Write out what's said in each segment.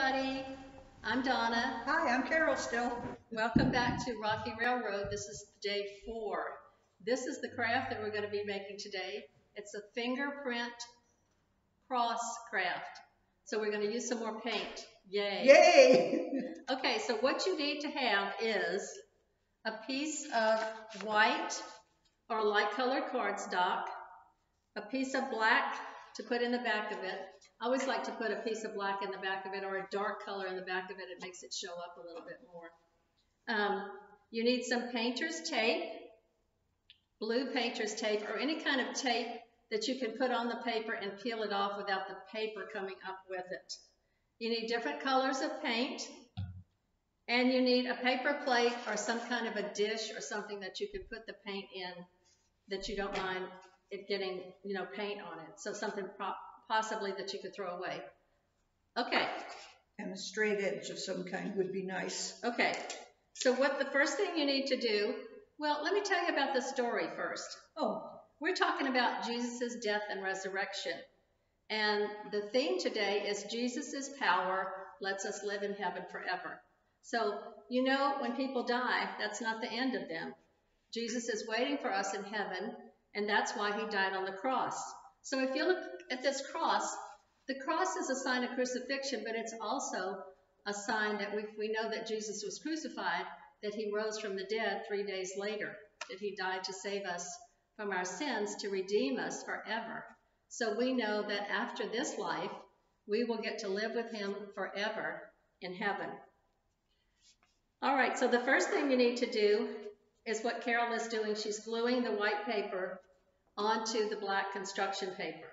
everybody. I'm Donna. Hi, I'm Carol still. Welcome back to Rocky Railroad. This is day 4. This is the craft that we're going to be making today. It's a fingerprint cross craft. So we're going to use some more paint. Yay. Yay! Okay, so what you need to have is a piece of white or light colored cardstock, a piece of black to put in the back of it. I always like to put a piece of black in the back of it or a dark color in the back of it. It makes it show up a little bit more. You need some painter's tape, blue painter's tape, or any kind of tape that you can put on the paper and peel it off without the paper coming up with it. You need different colors of paint, and you need a paper plate or some kind of a dish or something that you can put the paint in that you don't mind it getting, paint on it. So something possibly that you could throw away. Okay. And a straight edge of some kind would be nice. Okay. So what the first thing you need to do, well, let me tell you about the story first. Oh. We're talking about Jesus' death and resurrection. And the theme today is Jesus' power lets us live in heaven forever. So, when people die, that's not the end of them. Jesus is waiting for us in heaven, and that's why he died on the cross. So if you look at this cross, the cross is a sign of crucifixion, but it's also a sign that we know that Jesus was crucified, that he rose from the dead 3 days later, that he died to save us from our sins, to redeem us forever. So we know that after this life, we will get to live with him forever in heaven. All right, so the first thing you need to do is what Carol is doing. She's gluing the white paper onto the black construction paper.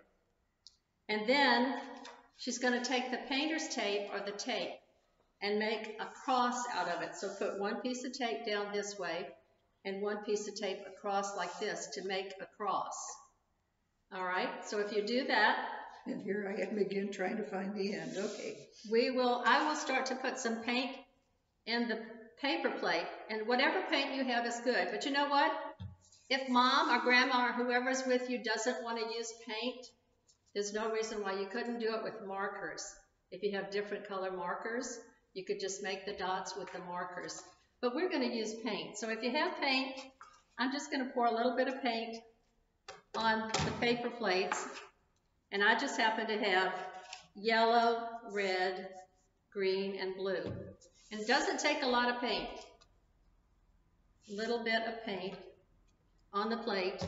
And then she's going to take the painter's tape or the tape and make a cross out of it. So put one piece of tape down this way and one piece of tape across like this to make a cross. All right, so if you do that. And here I am again trying to find the end. Okay. I will start to put some paint in the paper plate, and whatever paint you have is good. But you know what? If mom or grandma or whoever's with you doesn't want to use paint, there's no reason why you couldn't do it with markers. If you have different color markers, you could just make the dots with the markers. But we're going to use paint. So if you have paint, I'm just going to pour a little bit of paint on the paper plates. And I just happen to have yellow, red, green, and blue. And it doesn't take a lot of paint. A little bit of paint on the plate.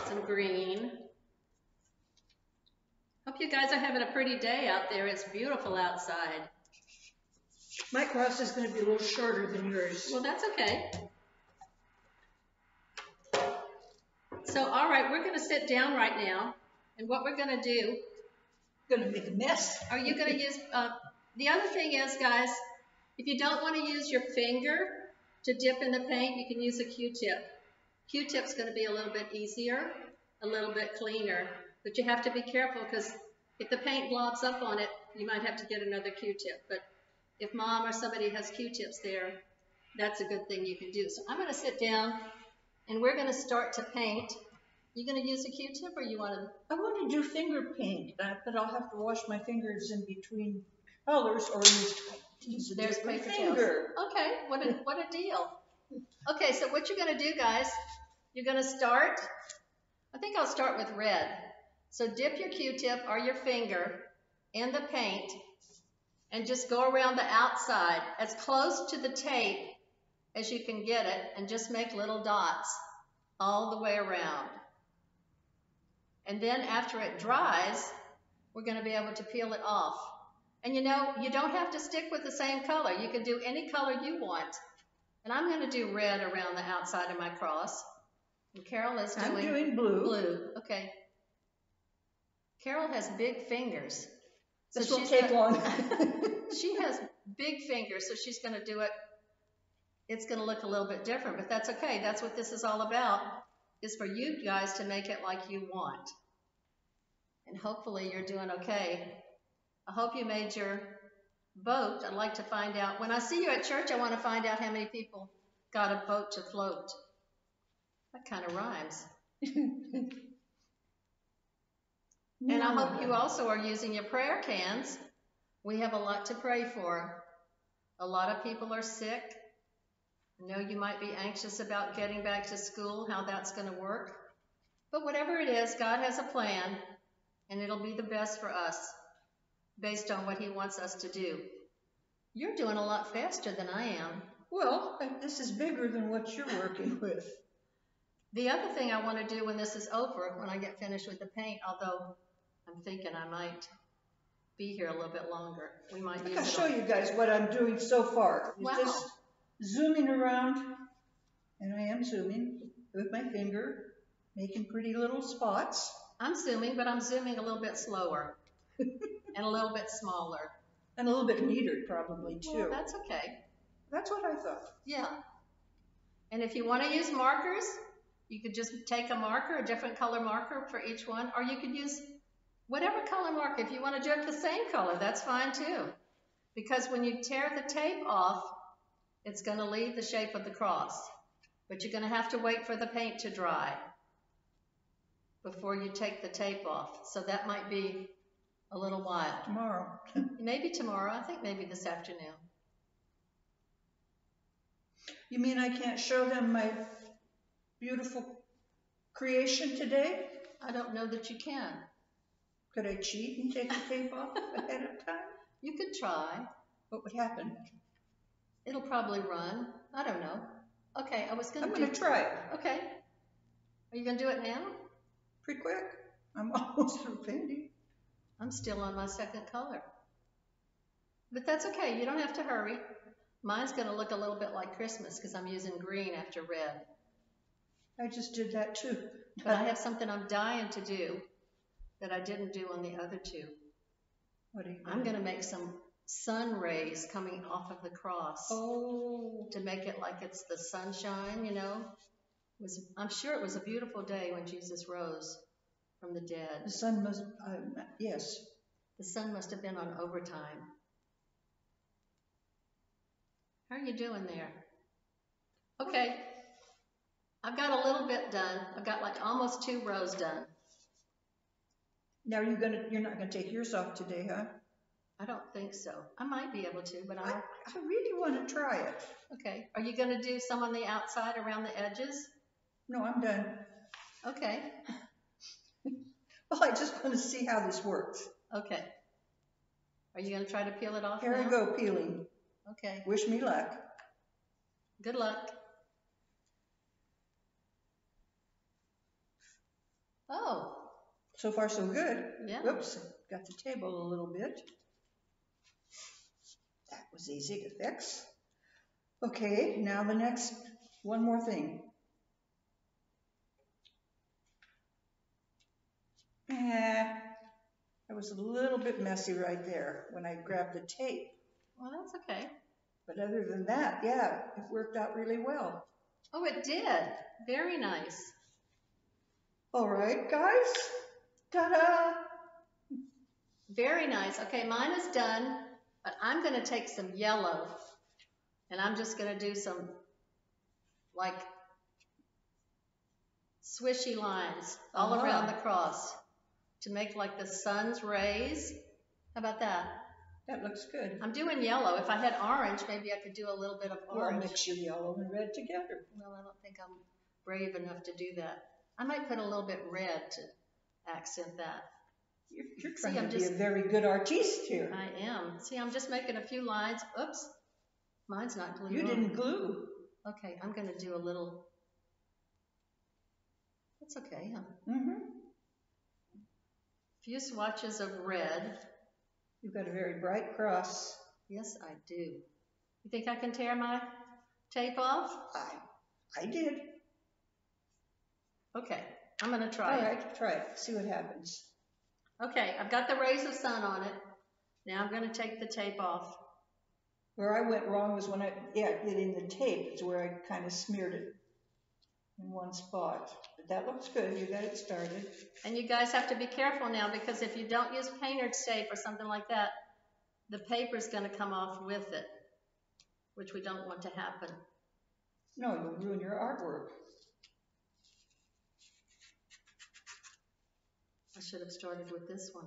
Some green. Hope you guys are having a pretty day out there. It's beautiful outside. My cross is going to be a little shorter than yours. Well, that's okay. So, all right, we're going to sit down right now. And what we're going to do. Going to make a mess. Are you going to use... the other thing is, guys, if you don't want to use your finger to dip in the paint, you can use a Q-tip. Q-tip's going to be a little bit easier, a little bit cleaner, but you have to be careful because if the paint blobs up on it, you might have to get another Q-tip. But if mom or somebody has Q-tips there, that's a good thing you can do. So I'm going to sit down and we're going to start to paint. You going to use a Q-tip or you want to? I want to do finger paint, but I'll have to wash my fingers in between colors or use There's paper paper finger. Tails. Okay, what a deal. Okay, so what you're going to do, guys, you're going to start, I think I'll start with red. So dip your Q-tip or your finger in the paint and just go around the outside as close to the tape as you can get it and just make little dots all the way around. And then after it dries, we're going to be able to peel it off. And you don't have to stick with the same color. You can do any color you want. And I'm going to do red around the outside of my cross. And Carol is doing... I'm doing blue. Blue, okay. Carol has big fingers. So this won't take long. She has big fingers, so she's going to do it. It's going to look a little bit different, but that's okay. That's what this is all about, is for you guys to make it like you want. And hopefully you're doing okay. I hope you made your boat. I'd like to find out. When I see you at church, I want to find out how many people got a boat to float. That kind of rhymes. And I hope you also are using your prayer cans We have a lot to pray for. A lot of people are sick. I know you might be anxious about getting back to school, how that's going to work. But whatever it is, God has a plan, and it'll be the best for us based on what He wants us to do. You're doing a lot faster than I am. Well, this is bigger than what you're working with. The other thing I want to do when this is over, when I get finished with the paint, although I'm thinking I might be here a little bit longer. We might use it. I'll show you guys what I'm doing so far. Wow. Just zooming around, and I am zooming with my finger, making pretty little spots. I'm zooming, but I'm zooming a little bit slower and a little bit smaller. And a little bit neater, probably, too. Well, that's okay. That's what I thought. Yeah. And if you want to use markers, you could just take a marker, a different color marker for each one, or you could use whatever color marker. If you want to do it the same color, that's fine too. Because when you tear the tape off, it's going to leave the shape of the cross. But you're going to have to wait for the paint to dry before you take the tape off. So that might be a little while. Tomorrow. Maybe tomorrow. I think maybe this afternoon. You mean I can't show them my beautiful creation today? I don't know that you can. Could I cheat and take the tape off ahead of time? You could try. What would happen? It'll probably run. I don't know. Okay, I'm going to try it. Okay. Are you going to do it now? Pretty quick. I'm almost through painting. I'm still on my second color. But that's okay. You don't have to hurry. Mine's going to look a little bit like Christmas because I'm using green after red. I just did that too. But I have something I'm dying to do that I didn't do on the other two. What are you I'm going to make some sun rays coming off of the cross. Oh. To make it like it's the sunshine, you know. I'm sure it was a beautiful day when Jesus rose from the dead. The sun must, yes. The sun must have been on overtime. How are you doing there? Okay. I've got a little bit done. I've got like almost 2 rows done. Now you're not gonna take yours off today, huh? I don't think so. I might be able to, but I really want to try it. Okay. Are you going to do some on the outside around the edges? No, I'm done. Okay. Well, I just want to see how this works. Okay. Are you going to try to peel it off Here now? I go peeling. Okay. Wish me luck. Good luck. Oh. So far, so good. Yeah. Whoops, got the table a little bit. That was easy to fix. Okay, now the next, one more thing. That was a little bit messy right there when I grabbed the tape. Well, that's okay. But other than that, yeah, it worked out really well. Oh, it did. Very nice. All right, guys. Ta-da! Very nice. Okay, mine is done, but I'm going to take some yellow, and I'm just going to do some, like, swishy lines all around the cross to make, like, the sun's rays. How about that? That looks good. I'm doing yellow. If I had orange, maybe I could do a little bit of orange. I'll mix your yellow and red together. Well, I don't think I'm brave enough to do that. I might put a little bit red to accent that. You're trying to be a very good artiste here. I am. See, I'm just making a few lines. Oops. Mine's not glued. You didn't glue. Okay, I'm going to do a little. That's okay, huh? Mm-hmm. Few swatches of red. You've got a very bright cross. Yes, I do. You think I can tear my tape off? I did. Okay, I'm going to try it. All right, try it. See what happens. Okay, I've got the rays of sun on it. Now I'm going to take the tape off. Where I went wrong was when getting the tape is where I kind of smeared it in one spot. But that looks good. You got it started. And you guys have to be careful now because if you don't use painter's tape or something like that, the paper's going to come off with it, which we don't want to happen. No, you'll ruin your artwork. I should have started with this one.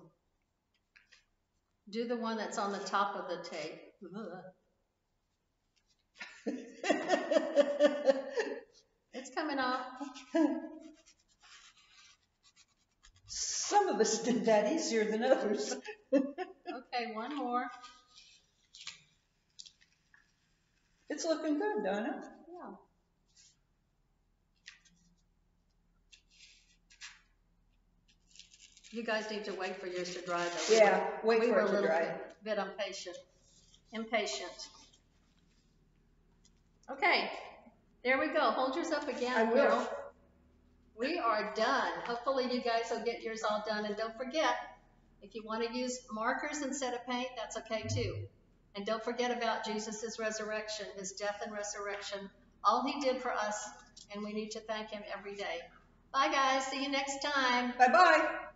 Do the one that's on the top of the tape. Ugh. It's coming off. Some of us did that easier than others. Okay, one more. It's looking good, Donna. Yeah. You guys need to wait for yours to dry, though. Yeah, wait we for were it a to little dry. bit impatient. Okay, there we go. Hold yours up again, I will. Carol. We are done. Hopefully you guys will get yours all done. And don't forget, if you want to use markers instead of paint, that's okay too. And don't forget about Jesus' resurrection, his death and resurrection, all he did for us, and we need to thank him every day. Bye, guys. See you next time. Bye-bye.